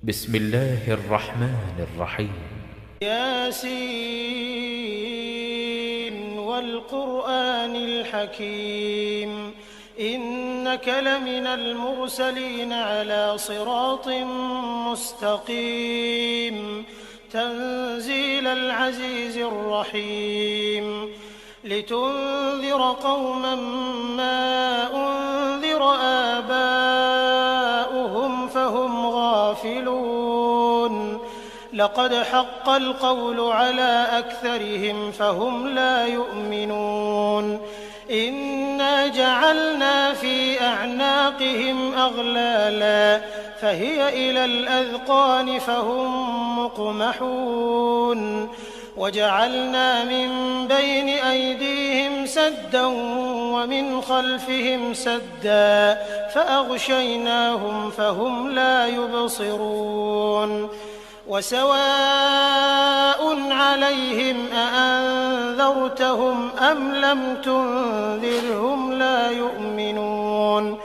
بسم الله الرحمن الرحيم. ياسين والقرآن الحكيم إنك لمن المرسلين على صراط مستقيم تنزيل العزيز الرحيم لتنذر قوما ما أنذر آباؤهم فهم غافلون لقد حق القول على أكثرهم فهم لا يؤمنون إنا جعلنا في أعناقهم أغلالا فهي إلى الأذقان فهم مقمحون وجعلنا من بين أيديهم سدا ومن خلفهم سدا فأغشيناهم فهم لا يبصرون وسواء عليهم أأنذرتهم أم لم تنذرهم لا يؤمنون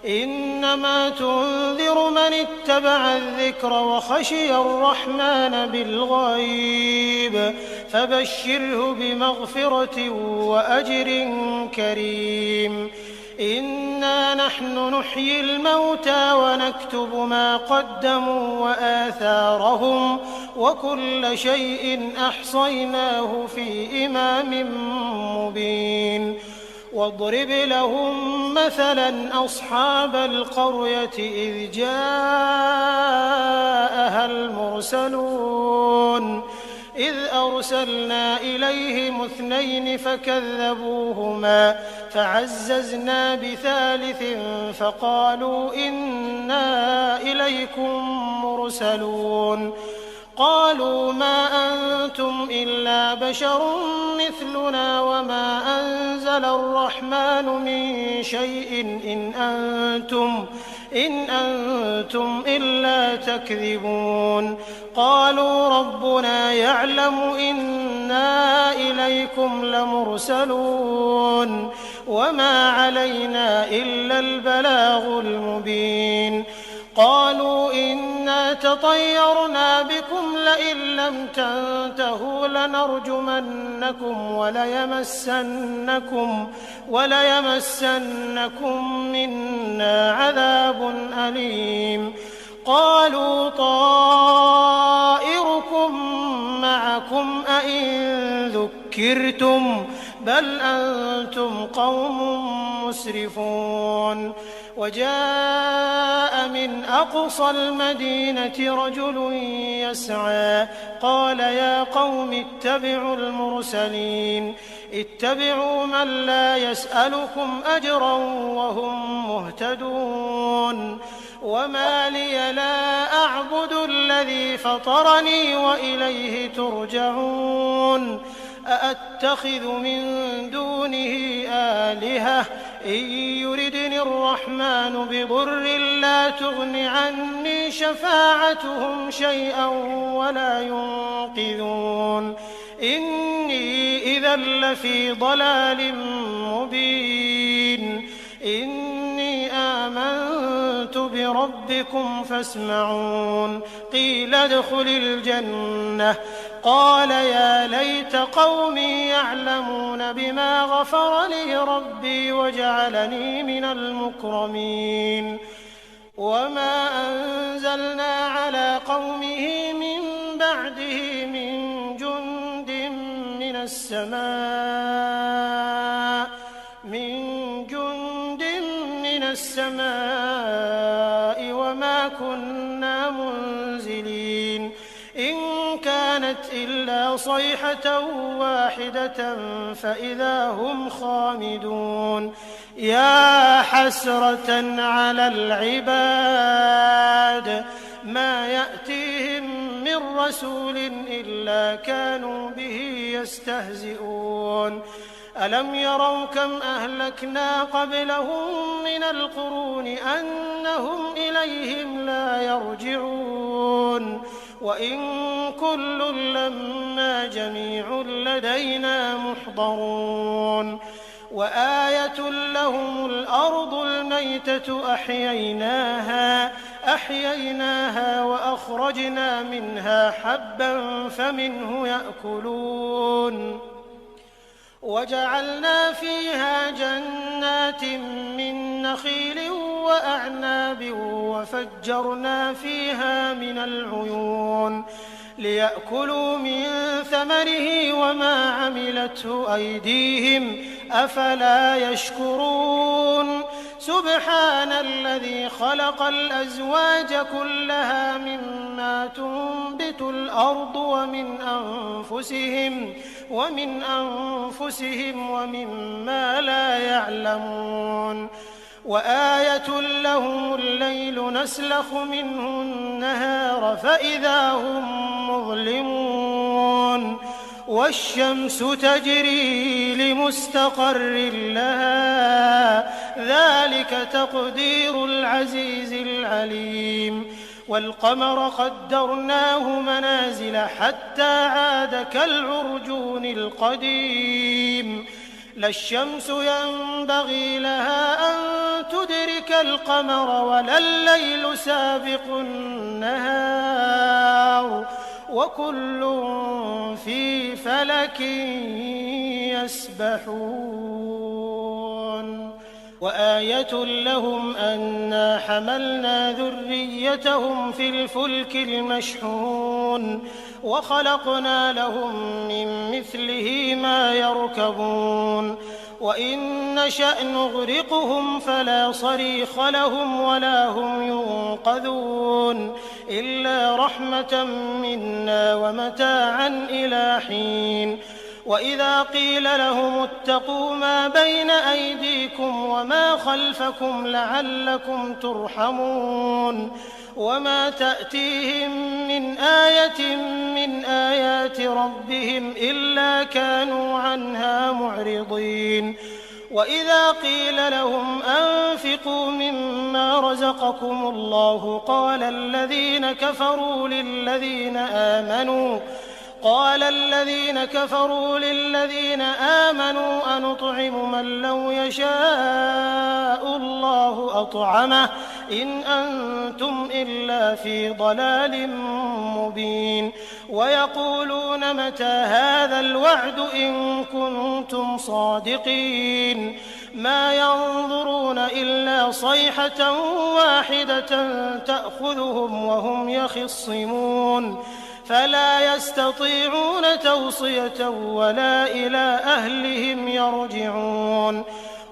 إنما تنذر من اتبع الذكر وخشي الرحمن بالغيب فبشره بمغفرة وأجر كريم إنا نحن نحيي الموتى ونكتب ما قدموا وآثارهم وكل شيء أحصيناه في إمام مبين واضرب لهم مثلا أصحاب القرية إذ جاءها المرسلون إذ أرسلنا إليهم 2 فكذبوهما فعززنا بثالث فقالوا إنا إليكم مرسلون قالوا ما أنتم إلا بشر مثلنا وما أنزل الرحمن من شيء إن أنتم إلا تكذبون قالوا ربنا يعلم إنا إليكم لمرسلون وما علينا إلا البلاغ المبين قالوا إنا تطيرنا بكم لئن لم تنتهوا لنرجمنكم وليمسنكم منا عذاب أليم قالوا طائركم معكم أئن ذكرتم بل أنتم قوم مسرفون وجاء من أقصى المدينة رجل يسعى قال يا قوم اتبعوا المرسلين اتبعوا من لا يسألكم أجرا وهم مهتدون وما لي لا أعبد الذي فطرني وإليه ترجعون أأتخذ من دونه آلهة إن يردني الرحمن بضر لا تغن عني شفاعتهم شيئا ولا ينقذون إني إذا لفي ضلال مبين إني آمنت بربكم فاسمعون قيل ادخل الجنة قال يا ليت قومي يعلمون بما غفر لي ربي وجعلني من المكرمين وما أنزلنا على قومه من بعده من جند من السماء وما كنا منزلين إن كانت إلا صيحة واحدة فإذا هم خامدون يا حسرة على العباد ما يأتيهم من رسول إلا كانوا به يستهزئون ألم يروا كم أهلكنا قبلهم من القرون أنهم إليهم لا يرجعون وإن كل لما جميع لدينا محضرون وآية لهم الأرض الميتة أحييناها فأخرجنا منها حبا فمنه يأكلون وجعلنا فيها جنات من نخيل وأعناب وفجرنا فيها من العيون ليأكلوا من ثمره وما عملته أيديهم أفلا يشكرون سبحان الذي خلق الأزواج كلها مما تنبت الأرض ومن أنفسهم ومما لا يعلمون وآية لهم الليل نسلخ منه النهار فإذا هم مظلمون والشمس تجري لمستقر لها ذلك تقدير العزيز العليم والقمر قدرناه منازل حتى عاد كالعرجون القديم لا الشمس ينبغي لها أن تدرك القمر ولا الليل سابق النهار وكل في فلك يسبحون وآية لهم أنا حملنا ذريتهم في الفلك المشحون وخلقنا لهم من مثله ما يركبون وإن نشأ نغرقهم فلا صريخ لهم ولا هم ينقذون إلا رحمة منا ومتاعا إلى حين وإذا قيل لهم اتقوا ما بين أيديكم وما خلفكم لعلكم ترحمون وما تأتيهم من آية من آيات ربهم إلا كانوا عنها معرضين وإذا قيل لهم أنفقوا مما رزقكم الله قال الذين كفروا للذين آمنوا أنطعم من لو يشاء الله أطعمه إن أنتم إلا في ضلال مبين ويقولون متى هذا الوعد إن كنتم صادقين ما ينظرون إلا صيحة واحدة تأخذهم وهم يخصمون فلا يستطيعون توصية ولا إلى أهلهم يرجعون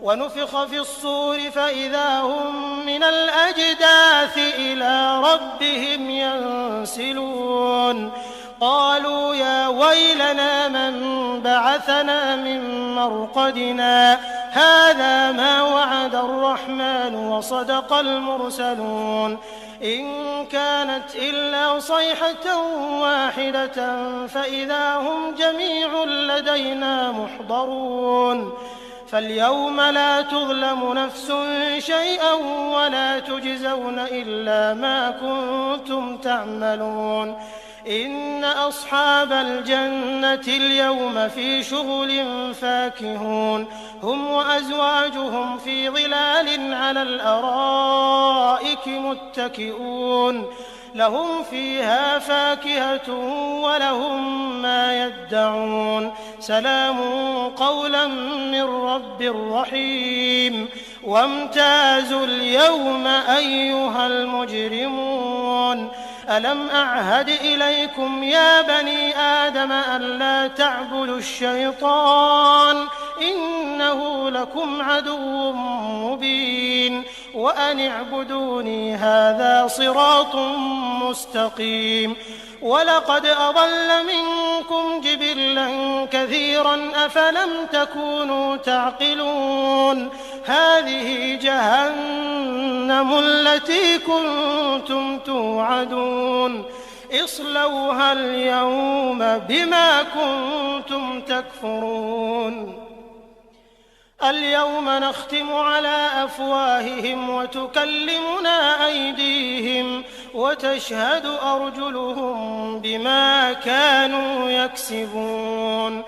ونفخ في الصور فإذا هم من الأجداث إلى ربهم ينسلون قالوا يا ويلنا من بعثنا من مرقدنا هذا ما وعد الرحمن وصدق المرسلون إن كانت إلا صيحة واحدة فإذا هم جميع لدينا محضرون فاليوم لا تظلم نفس شيئا ولا تجزون إلا ما كنتم تعملون إن أصحاب الجنة اليوم في شغل فاكهون هم وأزواجهم في ظلال على الأرائك متكئون لهم فيها فاكهة ولهم ما يدعون سلام قولا من رب رحيم وامتازوا اليوم أيها المجرمون ألم أعهد إليكم يا بني آدم ألا تعبدوا الشيطان إنه لكم عدو مبين وأن اعبدوني هذا صراط مستقيم ولقد أضل منكم جبلا كثيرا أفلم تكونوا تعقلون هذه جهنم التي كنتم توعدون اصلوها اليوم بما كنتم تكفرون اليوم نختم على أفواههم وتكلمنا أيديهم وتشهد أرجلهم بما كانوا يكسبون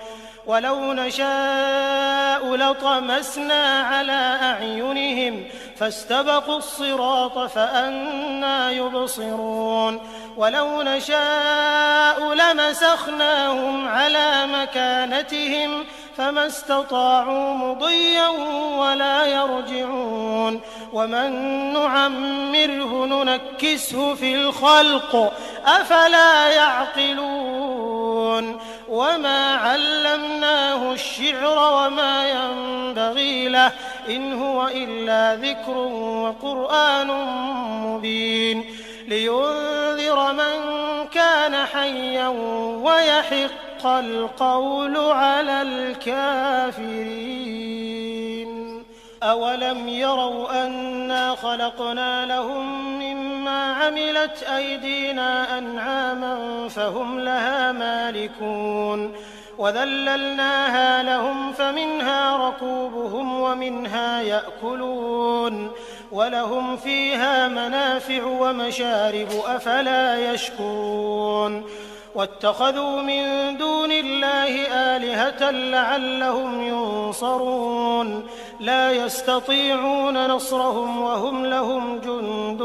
ولو نشاء لطمسنا على أعينهم فاستبقوا الصراط فأنى يبصرون ولو نشاء لمسخناهم على مكانتهم فما استطاعوا مضيا ولا يرجعون ومن نعمره ننكسه في الخلق أفلا يعقلون وما علمناه الشعر وما ينبغي له إن هو إلا ذكر وقرآن مبين لينذر من كان حيا ويحق القول على الكافرين أولم يروا أنا خلقنا لهم مما عملت أيدينا أنعاما فهم لها مالكون وذللناها لهم فمنها ركوبهم ومنها يأكلون ولهم فيها منافع ومشارب أفلا يشكرون واتخذوا من دون الله آلهة لعلهم ينصرون لا يستطيعون نصرهم وهم لهم جند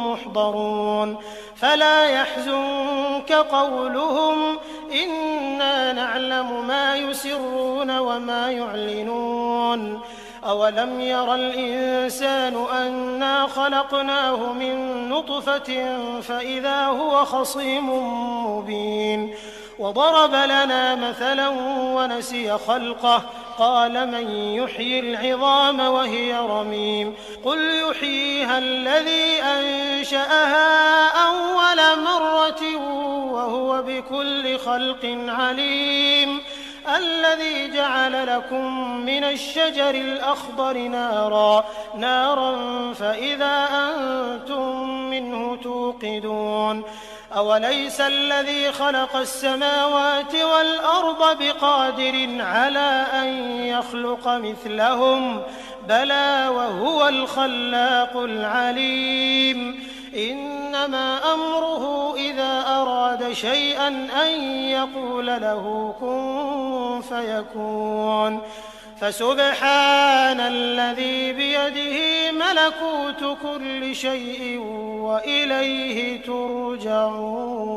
محضرون فلا يحزنك قولهم إنا نعلم ما يسرون وما يعلنون أولم ير الإنسان أنا خلقناه من نطفة فإذا هو خصيم مبين وضرب لنا مثلا ونسي خلقه قال من يحيي العظام وهي رميم قل يحييها الذي أنشأها أول مرة وهو بكل خلق عليم الذي جعل لكم من الشجر الأخضر نارا فإذا أنتم منه توقدون أوليس الذي خلق السماوات والأرض بقادر على أن يخلق مثلهم بلى وهو الخلاق العليم إنما أمره إذا أراد شيئا أن يقول له كن فيكون فسبحان الذي بيده ملكوت كل شيء وإليه ترجعون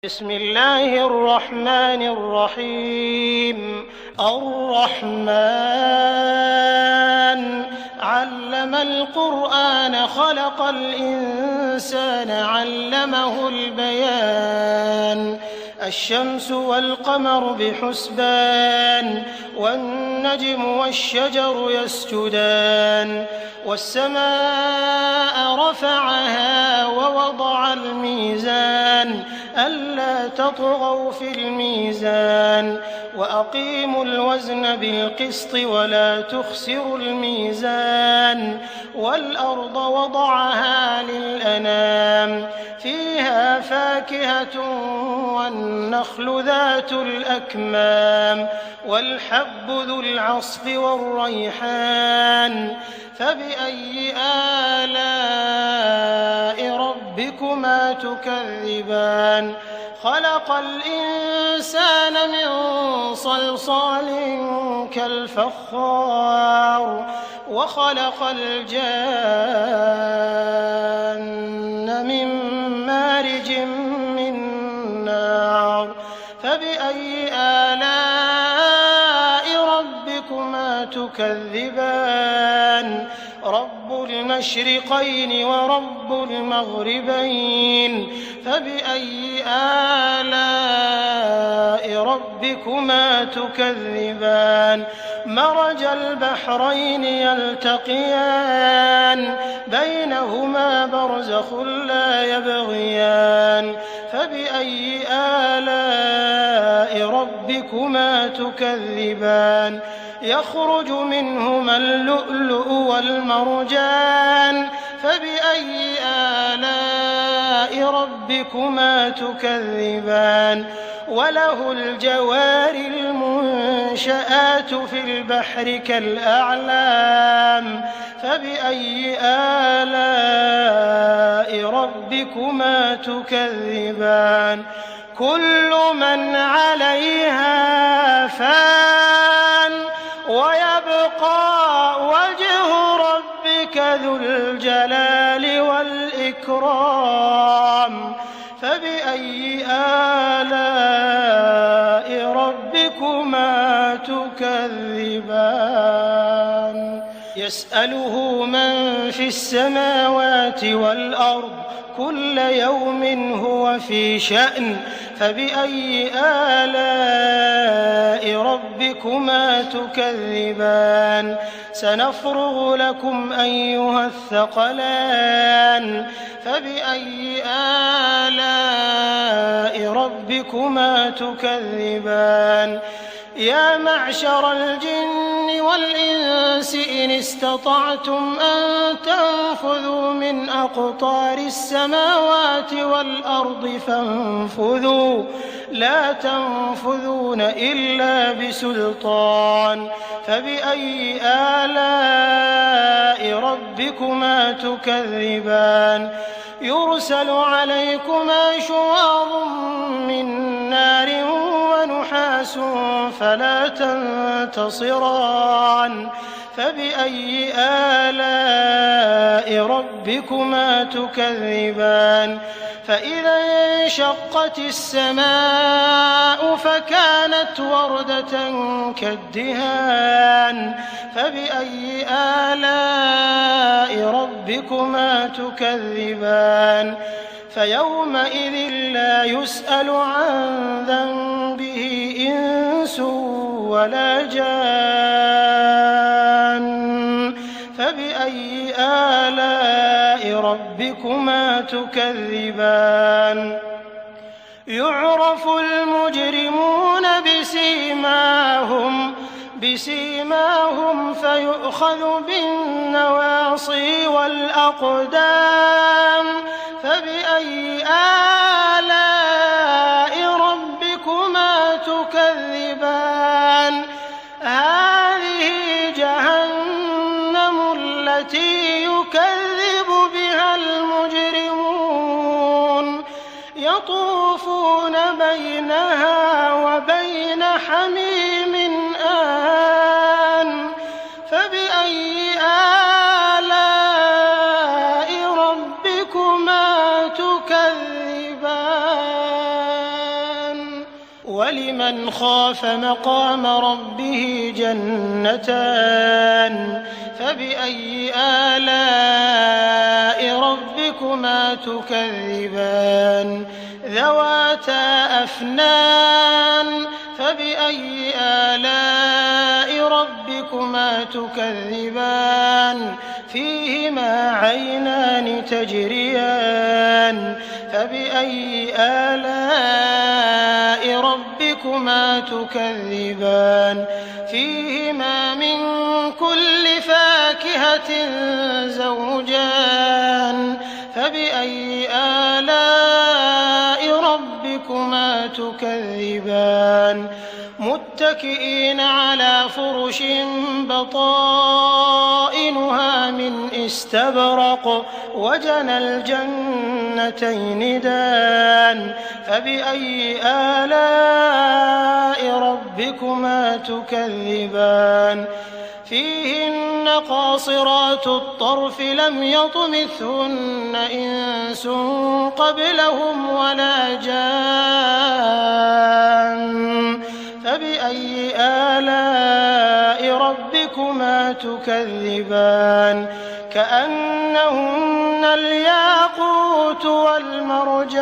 بسم الله الرحمن الرحيم الرحمن علم القرآن خلق الإنسان علمه البيان الشمس والقمر بحسبان والنجم والشجر يسجدان والسماء رفعها ووضع الميزان ألا تطغوا في الميزان وأقيموا الوزن بالقسط ولا تخسروا الميزان والأرض وضعها للأنام فيها فاكهة والنخل ذات الأكمام والحب ذو العصف والريحان فبأي آلاء ربكما تكذبان خلق الإنسان من صلصال كالفخار وخلق الجان من مارج من نار فبأي آلاء ربكما تكذبان رب المشرقين ورب المغربين فبأي آلاء ربكما تكذبان مرج البحرين يلتقيان بينهما برزخ لا يبغيان فبأي آلاء ربكما تكذبان يخرج منهما اللؤلؤ والمرجان فبأي آلاء ربكما تكذبان وله الجوار المنشآت في البحر كالأعلام فبأي آلاء ربكما تكذبان كل من عليها فان ويبقى وجه ربك ذو الجلال والإكرام الإكرام فبأي آلاء ربكما تكذبان يسأله من في السماوات والأرض كل يوم هو في شأن فبأي آلاء ربكما تكذبان سنفرغ لكم أيها الثقلان فبأي آلاء ربكما تكذبان يا معشر الجن والإنس إن استطعتم أن تنفذوا من أقطار السماوات والأرض فانفذوا لا تنفذون إلا بسلطان فبأي آلاء ربكما تكذبان يرسل عليكما شواظ من نار ونحاس فلا تنتصران فبأي آلاء ربكما تكذبان فإذا انشقت السماء فكانت وردة كالدهان فبأي آلاء ربكما تكذبان فيومئذ لا يسأل عن ذنبه إنس ولا جان فبأي آلاء ربكما تكذبان يعرف المجرمون بسيماهم فيؤخذ بالنواصي والأقدام فبأي آلاء ربكما تكذبان هذه جهنم التي يكذب بها المجرمون يطوفون بينها وبين حميم آن فبأي آلاء ربكما تكذبان ولمن خاف مقام ربه جنتان فبأي آلاء ربكما تكذبان ذواتا أفنان فبأي آلاء ربكما تكذبان فيهما عينان تجريان فبأي آلاء ربكما تكذبان فيهما من كل فاكهة زوجان فبأي آلاء ربكما تكذبان متكئين على فرش بطائنها من استبرق وجنى الجنتين دان فبأي آلاء ربكما تكذبان فيهن قاصرات الطرف لم يطمثهن إنس قبلهم ولا جان فبأي آلاء ربكما تكذبان كأنهن الياقوت والمرجان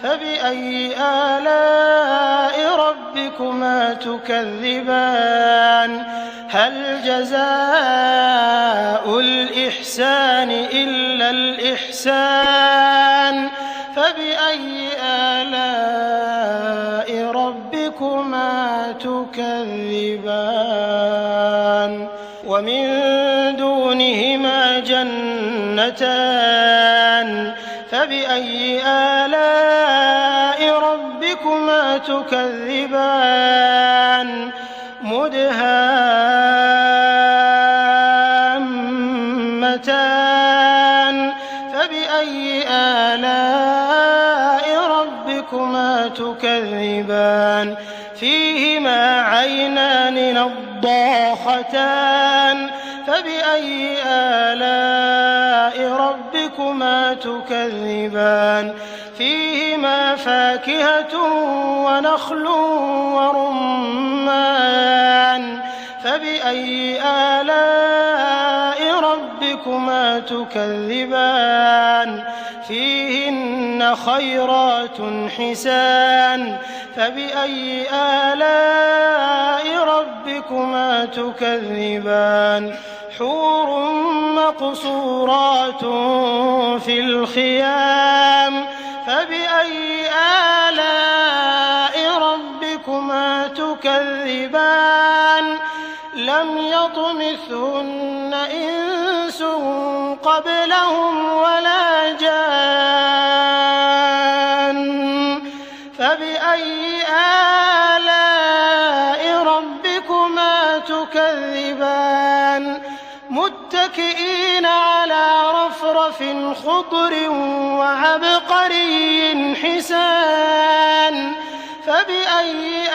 فبأي آلاء ربكما تكذبان هل جزاء الإحسان إلا الإحسان فبأي آلاء ربكما تكذبان ومن دونهما جنتان فبأي آلاء ربكما تكذبان مدهامتان فبأي آلاء ربكما تكذبان فيهما عينان نضاختان فبأي آلاء ربكما ربكما تكذبان فيهما فاكهة ونخل ورمان فبأي آلاء ربكما تكذبان فيهن خيرات حسان فبأي آلاء ربكما تكذبان حور مقصورات في الخيام فبأي آلاء ربكما تكذبان لم يطمثهن إنس قبلهم ولا جان فبأي آلاء ربكما تكذبان متكئين على رفرف خضر وعبقري حسان فبأي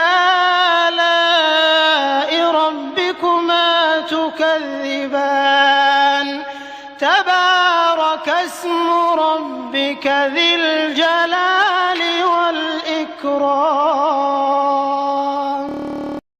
آلاء ربكما تكذبان تبارك اسم ربك ذي الجلال والإكرام